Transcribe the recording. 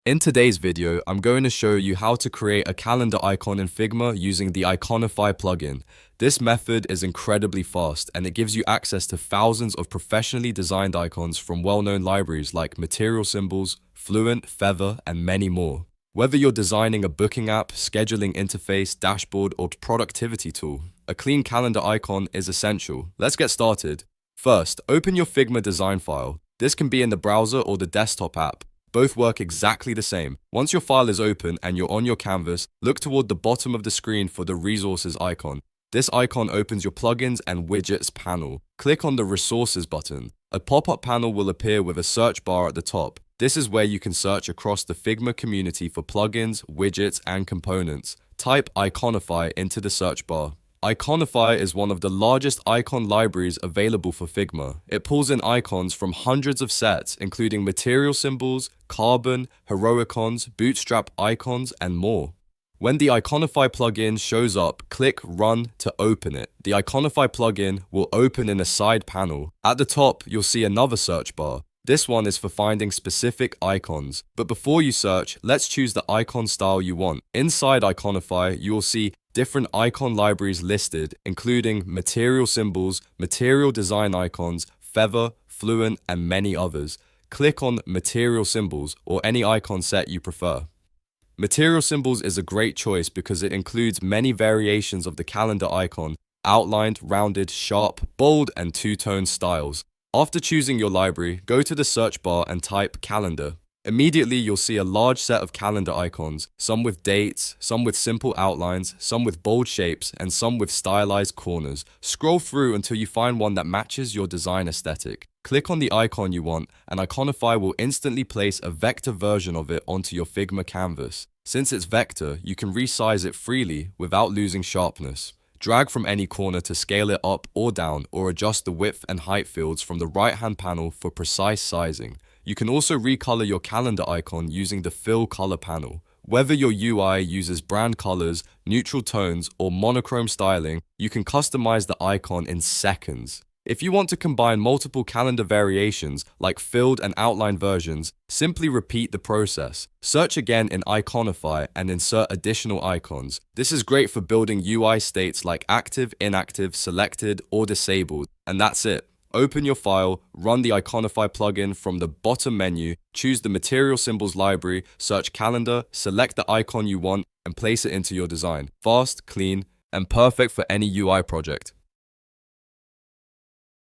In today's video, I'm going to show you how to create a calendar icon in Figma using the Iconify plugin. This method is incredibly fast and it gives you access to thousands of professionally designed icons from well-known libraries like Material Symbols, Fluent, Feather, and many more. Whether you're designing a booking app, scheduling interface, dashboard, or productivity tool, a clean calendar icon is essential. Let's get started. First, open your Figma design file. This can be in the browser or the desktop app. Both work exactly the same. Once your file is open and you're on your canvas, look toward the bottom of the screen for the resources icon. This icon opens your plugins and widgets panel. Click on the resources button. A pop-up panel will appear with a search bar at the top. This is where you can search across the Figma community for plugins, widgets, and components. Type Iconify into the search bar. Iconify is one of the largest icon libraries available for Figma. It pulls in icons from hundreds of sets, including Material Symbols, Carbon, Heroicons, Bootstrap icons, and more. When the Iconify plugin shows up, click Run to open it. The Iconify plugin will open in a side panel. At the top, you'll see another search bar. This one is for finding specific icons. But before you search, let's choose the icon style you want. Inside Iconify, you will see different icon libraries listed, including Material Symbols, Material Design Icons, Feather, Fluent, and many others. Click on Material Symbols or any icon set you prefer. Material Symbols is a great choice because it includes many variations of the calendar icon, outlined, rounded, sharp, bold, and two-tone styles. After choosing your library, go to the search bar and type Calendar. Immediately, you'll see a large set of calendar icons, some with dates, some with simple outlines, some with bold shapes, and some with stylized corners. Scroll through until you find one that matches your design aesthetic. Click on the icon you want, and Iconify will instantly place a vector version of it onto your Figma canvas. Since it's vector, you can resize it freely without losing sharpness. Drag from any corner to scale it up or down, or adjust the width and height fields from the right-hand panel for precise sizing. You can also recolor your calendar icon using the Fill Color panel. Whether your UI uses brand colors, neutral tones, or monochrome styling, you can customize the icon in seconds. If you want to combine multiple calendar variations, like filled and outline versions, simply repeat the process. Search again in Iconify and insert additional icons. This is great for building UI states like active, inactive, selected, or disabled. And that's it. Open your file, run the Iconify plugin from the bottom menu, choose the Material Symbols library, search Calendar, select the icon you want, and place it into your design. Fast, clean, and perfect for any UI project.